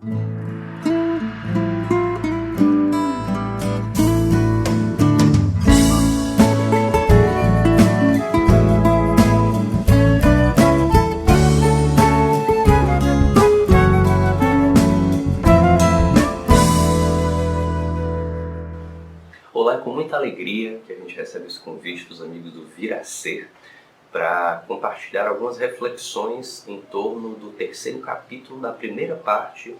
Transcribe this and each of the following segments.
Olá, é com muita alegria que a gente recebe esse convite dos amigos do Vir a Ser para compartilhar algumas reflexões em torno do terceiro capítulo da primeira parte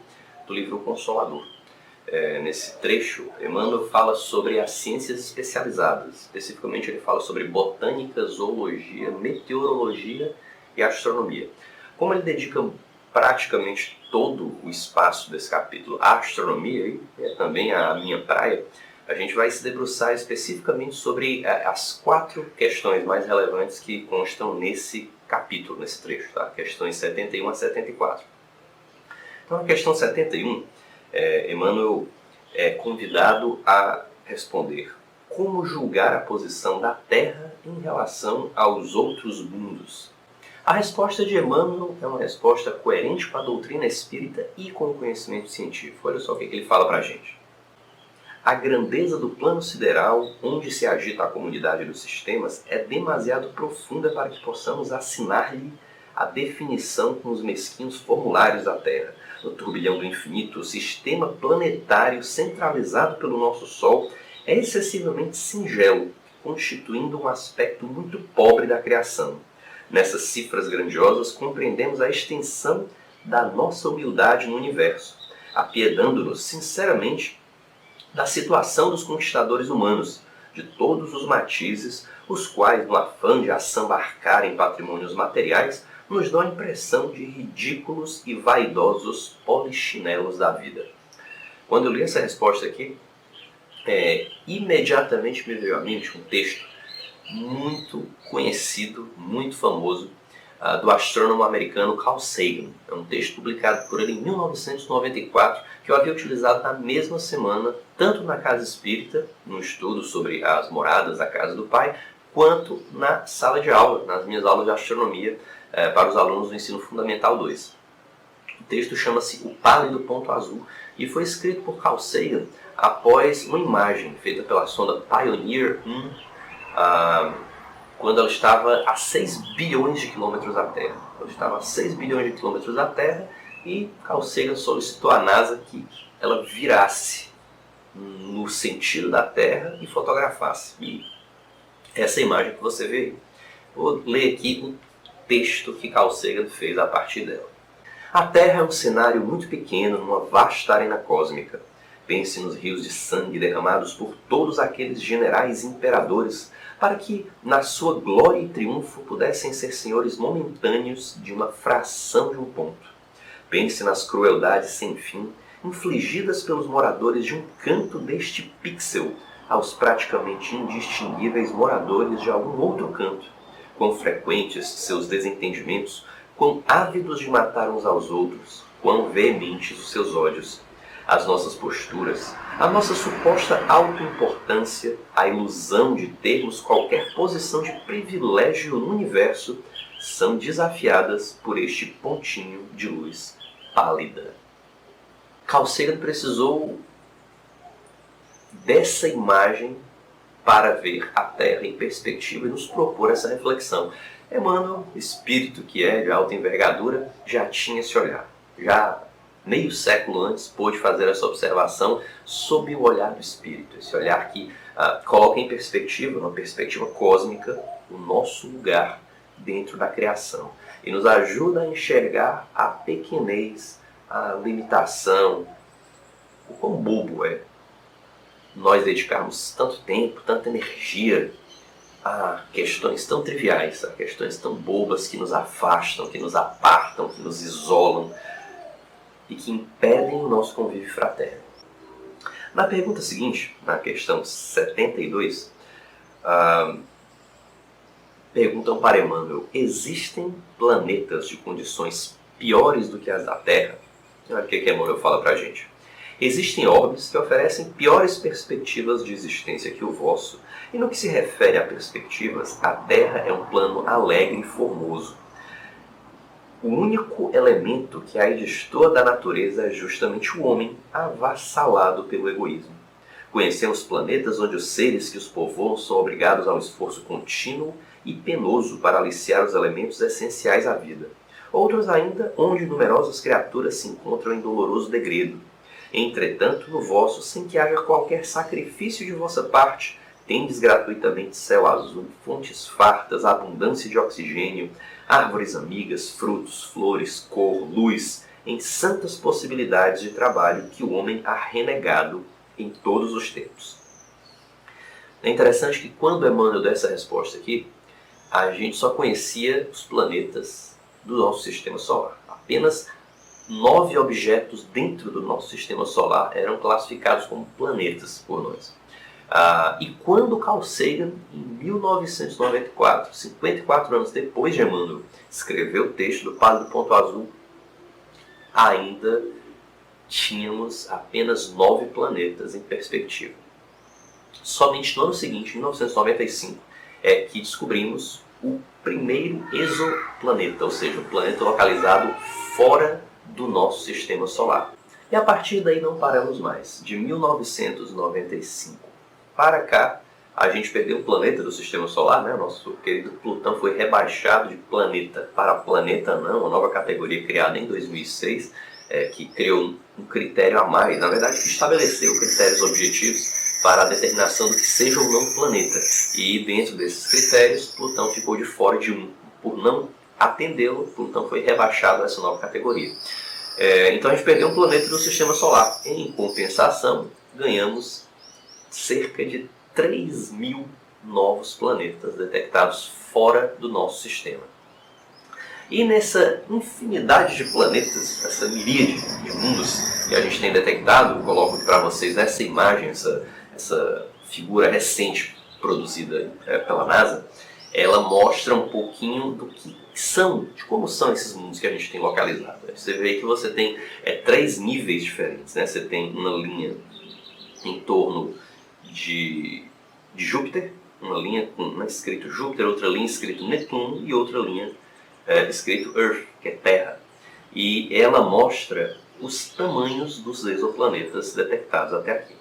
do livro Consolador. Nesse trecho, Emmanuel fala sobre as ciências especializadas. Especificamente, ele fala sobre botânica, zoologia, meteorologia e astronomia. Como ele dedica praticamente todo o espaço desse capítulo à astronomia, e é também a minha praia, a gente vai se debruçar especificamente sobre as 4 questões mais relevantes que constam nesse capítulo, nesse trecho, tá? Questões 71 a 74. Então, a questão 71, Emmanuel é convidado a responder: como julgar a posição da Terra em relação aos outros mundos? A resposta de Emmanuel é uma resposta coerente com a doutrina espírita e com o conhecimento científico. Olha só o que ele fala para a gente. A grandeza do plano sideral, onde se agita a comunidade dos sistemas, é demasiado profunda para que possamos assinar-lhe a definição com os mesquinhos formulários da Terra. No turbilhão do infinito, o sistema planetário centralizado pelo nosso Sol é excessivamente singelo, constituindo um aspecto muito pobre da criação. Nessas cifras grandiosas, compreendemos a extensão da nossa humildade no universo, apiedando-nos sinceramente da situação dos conquistadores humanos, de todos os matizes, os quais, no afã de assambarcar em patrimônios materiais, nos dão a impressão de ridículos e vaidosos polichinelos da vida. Quando eu li essa resposta aqui, imediatamente me veio à mente um texto muito conhecido, muito famoso, do astrônomo americano Carl Sagan. É um texto publicado por ele em 1994, que eu havia utilizado na mesma semana, tanto na Casa Espírita, no estudo sobre as moradas da Casa do Pai, quanto na sala de aula, nas minhas aulas de astronomia para os alunos do Ensino Fundamental 2. O texto chama-se O Pálido Ponto Azul e foi escrito por Carl Sagan após uma imagem feita pela sonda Pioneer 1, quando ela estava a 6 bilhões de quilômetros da Terra. Ela estava a 6 bilhões de quilômetros da Terra e Carl Sagan solicitou à NASA que ela virasse no sentido da Terra e fotografasse. E essa imagem que você vê aí. Vou ler aqui um texto que Carl Sagan fez a partir dela. A Terra é um cenário muito pequeno numa vasta arena cósmica. Pense nos rios de sangue derramados por todos aqueles generais imperadores para que, na sua glória e triunfo, pudessem ser senhores momentâneos de uma fração de um ponto. Pense nas crueldades sem fim infligidas pelos moradores de um canto deste pixel aos praticamente indistinguíveis moradores de algum outro canto. Quão frequentes seus desentendimentos, quão ávidos de matar uns aos outros, quão veementes os seus ódios. As nossas posturas, a nossa suposta autoimportância, a ilusão de termos qualquer posição de privilégio no universo, são desafiadas por este pontinho de luz pálida. Carl Sagan precisou dessa imagem para ver a Terra em perspectiva e nos propor essa reflexão. Emmanuel, espírito que é de alta envergadura, já tinha esse olhar. Já meio século antes pôde fazer essa observação sob o olhar do espírito. Esse olhar que coloca em perspectiva, uma perspectiva cósmica, o nosso lugar dentro da criação. E nos ajuda a enxergar a pequenez, a limitação, o quão bobo é nós dedicarmos tanto tempo, tanta energia a questões tão triviais, a questões tão bobas que nos afastam, que nos apartam, que nos isolam e que impedem o nosso convívio fraterno. Na pergunta seguinte, na questão 72, perguntam para Emmanuel: existem planetas de condições piores do que as da Terra? Olha o que Emmanuel fala para a gente. Existem orbes que oferecem piores perspectivas de existência que o vosso, e no que se refere a perspectivas, a Terra é um plano alegre e formoso. O único elemento que aí destoa da natureza é justamente o homem avassalado pelo egoísmo. Conhecemos planetas onde os seres que os povoam são obrigados a um esforço contínuo e penoso para aliciar os elementos essenciais à vida. Outros ainda, onde numerosas criaturas se encontram em doloroso degredo. Entretanto, no vosso, sem que haja qualquer sacrifício de vossa parte, tendes gratuitamente céu azul, fontes fartas, abundância de oxigênio, árvores amigas, frutos, flores, cor, luz, em santas possibilidades de trabalho que o homem há renegado em todos os tempos. É interessante que quando Emmanuel deu essa resposta aqui, a gente só conhecia os planetas do nosso sistema solar. Apenas 9 objetos dentro do nosso sistema solar eram classificados como planetas por nós. E quando Carl Sagan, em 1994, 54 anos depois de Emmanuel, escreveu o texto do Padre do Ponto Azul, ainda tínhamos apenas 9 planetas em perspectiva. Somente no ano seguinte, em 1995, é que descobrimos o primeiro exoplaneta, ou seja, um planeta localizado fora do nosso sistema solar. E a partir daí não paramos mais. De 1995 para cá, a gente perdeu um planeta do sistema solar, né? Nosso querido Plutão foi rebaixado de planeta para planeta não, uma nova categoria criada em 2006, que criou um critério a mais, na verdade, que estabeleceu critérios objetivos para a determinação do que seja ou não um planeta. E dentro desses critérios, Plutão ficou de fora de um. Por não atendê-lo, Plutão foi rebaixado a essa nova categoria. Então a gente perdeu um planeta do sistema solar. Em compensação, ganhamos cerca de 3.000 novos planetas detectados fora do nosso sistema. E nessa infinidade de planetas, essa miríade de mundos que a gente tem detectado, coloco para vocês nessa imagem, essa figura recente produzida pela NASA, ela mostra um pouquinho do que são, de como são esses mundos que a gente tem localizado. Você vê que você tem 3 níveis diferentes, né? Você tem uma linha em torno de Júpiter, uma linha com escrito Júpiter, outra linha escrito Netuno e outra linha escrito Earth, que é Terra. E ela mostra os tamanhos dos exoplanetas detectados até aqui.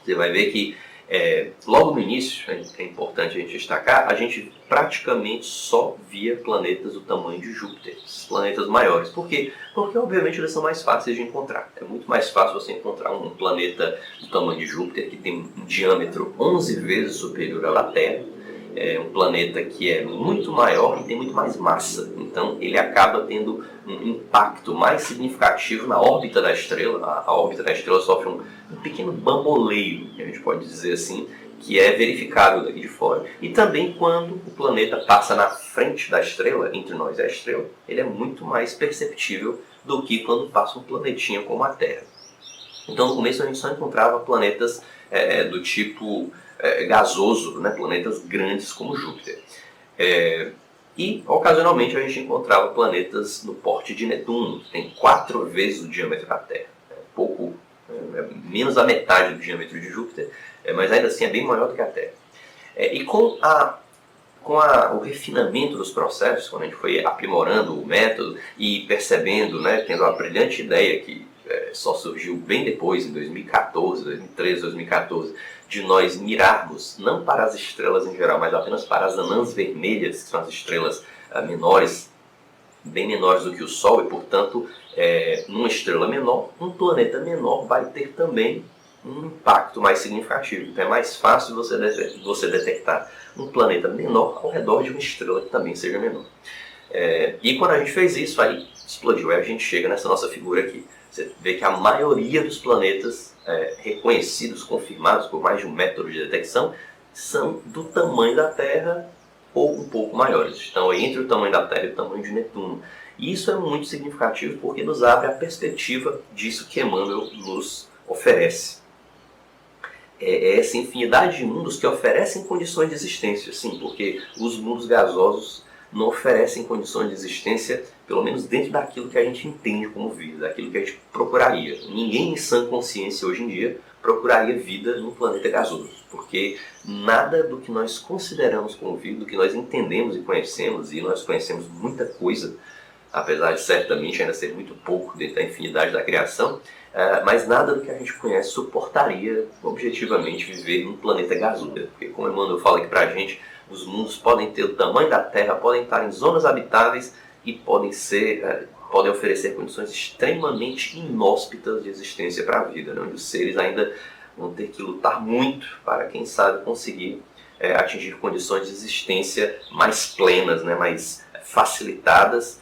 Você vai ver que logo no início, é importante a gente destacar, a gente praticamente só via planetas do tamanho de Júpiter, esses planetas maiores. Por quê? Porque obviamente eles são mais fáceis de encontrar. É muito mais fácil você encontrar um planeta do tamanho de Júpiter, que tem um diâmetro 11 vezes superior ao da Terra. É um planeta que é muito maior e tem muito mais massa. Então ele acaba tendo um impacto mais significativo na órbita da estrela. A órbita da estrela sofre um pequeno bamboleio, que a gente pode dizer assim, que é verificável daqui de fora. E também quando o planeta passa na frente da estrela, entre nós e a estrela, ele é muito mais perceptível do que quando passa um planetinha como a Terra. Então no começo a gente só encontrava planetas do tipo gasoso, né? Planetas grandes como Júpiter. E ocasionalmente a gente encontrava planetas no porte de Netuno, que tem 4 vezes o diâmetro da Terra. Menos da metade do diâmetro de Júpiter, mas ainda assim é bem maior do que a Terra. E com o refinamento dos processos, quando a gente foi aprimorando o método e percebendo, né, tendo a brilhante ideia que só surgiu bem depois, em 2014, 2013, 2014, de nós mirarmos não para as estrelas em geral, mas apenas para as anãs vermelhas, que são as estrelas menores, bem menores do que o Sol, e portanto, numa estrela menor, um planeta menor vai ter também um impacto mais significativo. Então é mais fácil você detectar um planeta menor ao redor de uma estrela que também seja menor. E quando a gente fez isso, aí explodiu. Aí a gente chega nessa nossa figura aqui. Você vê que a maioria dos planetas reconhecidos, confirmados por mais de um método de detecção, são do tamanho da Terra ou um pouco maiores. Estão entre o tamanho da Terra e o tamanho de Netuno. E isso é muito significativo porque nos abre a perspectiva disso que Emmanuel nos oferece. Essa infinidade de mundos que oferecem condições de existência, sim, porque os mundos gasosos não oferecem condições de existência, pelo menos dentro daquilo que a gente entende como vida, daquilo que a gente procuraria. Ninguém em sã consciência hoje em dia procuraria vida num planeta gasoso, porque nada do que nós consideramos como vida, do que nós entendemos e nós conhecemos muita coisa, apesar de certamente ainda ser muito pouco dentro da infinidade da criação, mas nada do que a gente conhece suportaria objetivamente viver num planeta gasudo. Porque, como Emmanuel fala aqui pra gente, os mundos podem ter o tamanho da Terra, podem estar em zonas habitáveis e podem oferecer condições extremamente inóspitas de existência para a vida, né? Onde os seres ainda vão ter que lutar muito para, quem sabe, conseguir atingir condições de existência mais plenas, né? Mais facilitadas,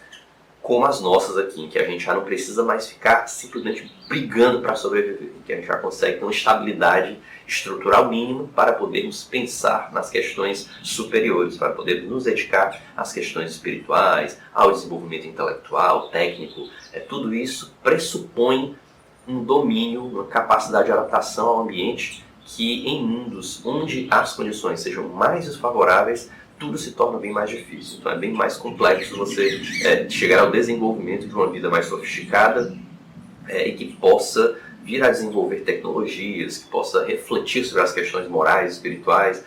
como as nossas aqui, em que a gente já não precisa mais ficar simplesmente brigando para sobreviver, em que a gente já consegue ter uma estabilidade estrutural mínima para podermos pensar nas questões superiores, para poder nos dedicar às questões espirituais, ao desenvolvimento intelectual, técnico. Tudo isso pressupõe um domínio, uma capacidade de adaptação ao ambiente que, em mundos onde as condições sejam mais desfavoráveis, tudo se torna bem mais difícil. Então é bem mais complexo você chegar ao desenvolvimento de uma vida mais sofisticada e que possa vir a desenvolver tecnologias, que possa refletir sobre as questões morais, espirituais.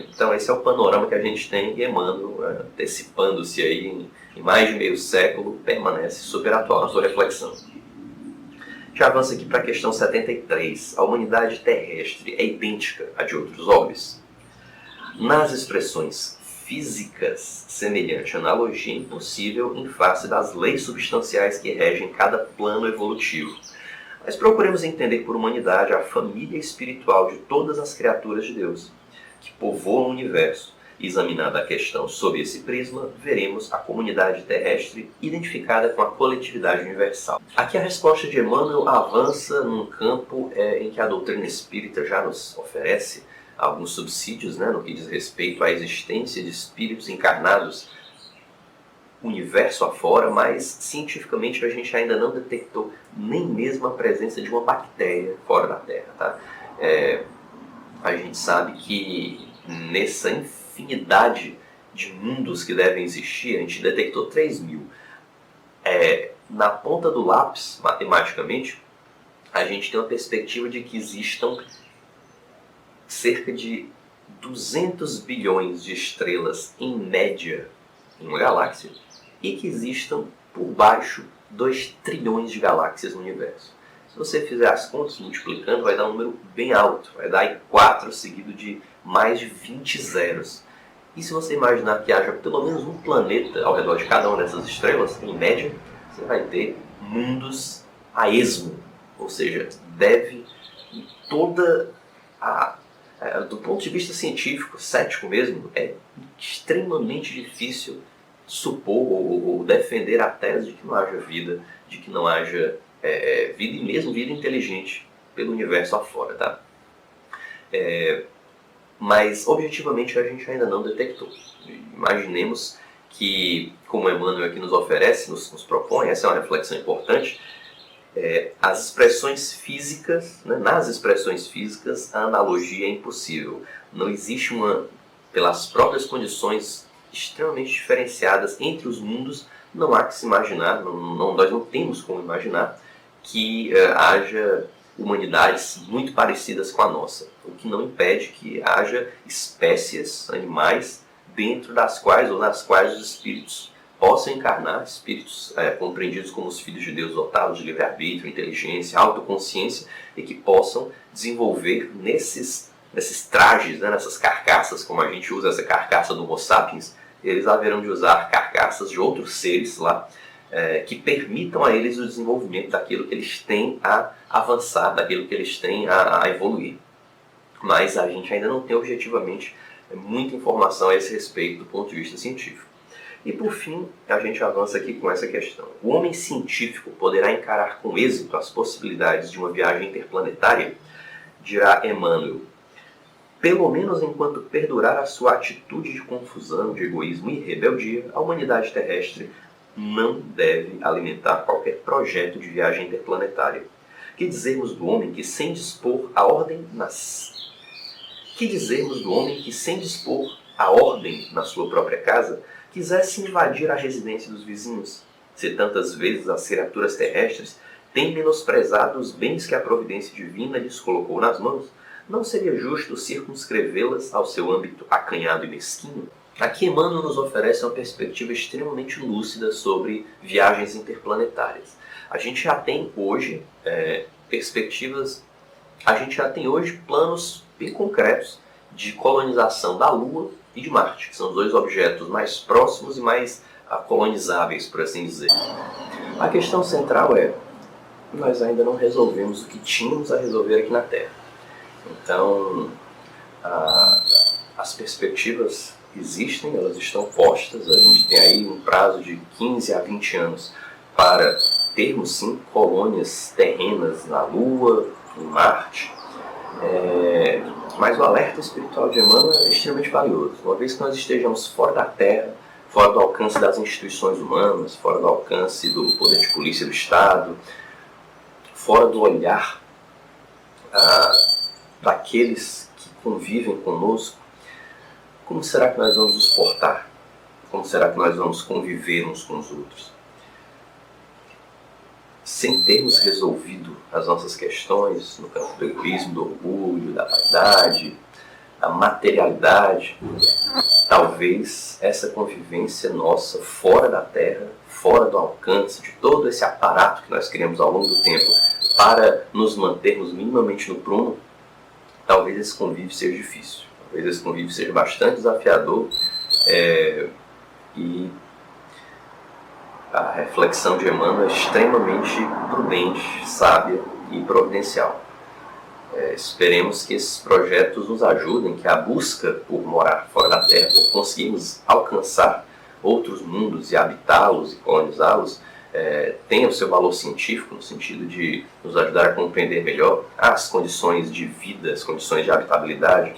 Então esse é o panorama que a gente tem, e Emmanuel, antecipando-se aí em mais de meio século, permanece super atual na sua reflexão. Já avança aqui para a questão 73. A humanidade terrestre é idêntica à de outros orbes? Nas expressões físicas, semelhante analogia é impossível em face das leis substanciais que regem cada plano evolutivo. Mas procuremos entender por humanidade a família espiritual de todas as criaturas de Deus, que povoam o universo. Examinada a questão sob esse prisma, veremos a comunidade terrestre identificada com a coletividade universal. Aqui a resposta de Emmanuel avança num campo em que a doutrina espírita já nos oferece alguns subsídios, né, no que diz respeito à existência de espíritos encarnados universo afora, mas cientificamente a gente ainda não detectou nem mesmo a presença de uma bactéria fora da Terra. Tá? A gente sabe que nessa infinidade de mundos que devem existir, a gente detectou 3.000. Na ponta do lápis, matematicamente, a gente tem uma perspectiva de que existam cerca de 200 bilhões de estrelas em média em uma galáxia e que existam por baixo 2 trilhões de galáxias no universo. Se você fizer as contas multiplicando, vai dar um número bem alto, vai dar aí 4 seguido de mais de 20 zeros. E se você imaginar que haja pelo menos um planeta ao redor de cada uma dessas estrelas, em média, você vai ter mundos a esmo, ou seja, do ponto de vista científico, cético mesmo, é extremamente difícil supor ou defender a tese de que não haja vida, de que não haja vida, e mesmo vida inteligente pelo universo afora, tá? Mas objetivamente a gente ainda não detectou. Imaginemos que, como Emmanuel aqui nos oferece, nos propõe, essa é uma reflexão importante, as expressões físicas, né, nas expressões físicas, a analogia é impossível. Não existe pelas próprias condições extremamente diferenciadas entre os mundos, não há que se imaginar, nós não temos como imaginar que haja humanidades muito parecidas com a nossa, o que não impede que haja espécies, animais, dentro das quais ou nas quais os espíritos possam encarnar, espíritos compreendidos como os filhos de Deus dotados de livre-arbítrio, inteligência, autoconsciência, e que possam desenvolver nesses trajes, né, nessas carcaças, como a gente usa essa carcaça do Homo sapiens, eles haverão de usar carcaças de outros seres lá, que permitam a eles o desenvolvimento daquilo que eles têm a avançar, daquilo que eles têm a evoluir. Mas a gente ainda não tem objetivamente muita informação a esse respeito do ponto de vista científico. E por fim, a gente avança aqui com essa questão. O homem científico poderá encarar com êxito as possibilidades de uma viagem interplanetária? Dirá Emmanuel. Pelo menos enquanto perdurar a sua atitude de confusão, de egoísmo e rebeldia, a humanidade terrestre não deve alimentar qualquer projeto de viagem interplanetária. Que dizermos do homem que sem dispor a ordem na sua própria casa, quisesse invadir a residência dos vizinhos? Se tantas vezes as criaturas terrestres têm menosprezado os bens que a providência divina lhes colocou nas mãos, não seria justo circunscrevê-las ao seu âmbito acanhado e mesquinho? Aqui Emmanuel nos oferece uma perspectiva extremamente lúcida sobre viagens interplanetárias. A gente já tem hoje planos bem concretos de colonização da Lua e de Marte, que são os dois objetos mais próximos e mais colonizáveis, por assim dizer. A questão central é: nós ainda não resolvemos o que tínhamos a resolver aqui na Terra. Então, as perspectivas existem, elas estão postas. A gente tem aí um prazo de 15 a 20 anos para termos, sim, colônias terrenas na Lua, em Marte. Mas o alerta espiritual de Emmanuel é extremamente valioso. Uma vez que nós estejamos fora da Terra, fora do alcance das instituições humanas, fora do alcance do poder de polícia do Estado, fora do olhar daqueles que convivem conosco, como será que nós vamos nos portar? Como será que nós vamos conviver uns com os outros? Sem termos resolvido as nossas questões no campo do egoísmo, do orgulho, da vaidade, da materialidade, talvez essa convivência nossa fora da Terra, fora do alcance de todo esse aparato que nós criamos ao longo do tempo para nos mantermos minimamente no prumo, talvez esse convívio seja difícil, talvez esse convívio seja bastante desafiador, e a reflexão de Emmanuel é extremamente prudente, sábia e providencial. Esperemos que esses projetos nos ajudem, que a busca por morar fora da Terra, por conseguirmos alcançar outros mundos e habitá-los e colonizá-los, tenha o seu valor científico, no sentido de nos ajudar a compreender melhor as condições de vida, as condições de habitabilidade,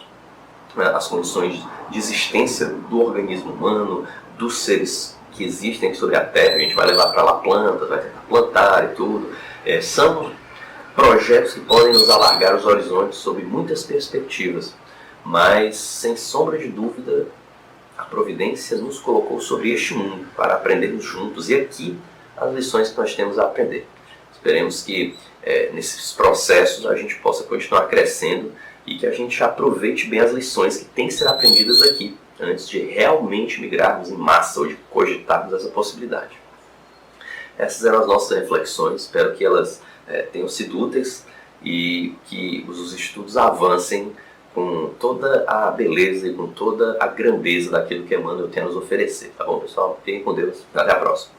as condições de existência do organismo humano, dos seres que existem sobre a Terra. A gente vai levar para lá plantas, vai tentar plantar e tudo. São projetos que podem nos alargar os horizontes sob muitas perspectivas, mas, sem sombra de dúvida, a providência nos colocou sobre este mundo para aprendermos juntos, e aqui as lições que nós temos a aprender. Esperemos que nesses processos a gente possa continuar crescendo e que a gente aproveite bem as lições que têm que ser aprendidas aqui, antes de realmente migrarmos em massa ou de cogitarmos essa possibilidade. Essas eram as nossas reflexões, espero que elas tenham sido úteis e que os estudos avancem com toda a beleza e com toda a grandeza daquilo que Emmanuel tem a nos oferecer. Tá bom, pessoal? Fiquem com Deus. Até a próxima.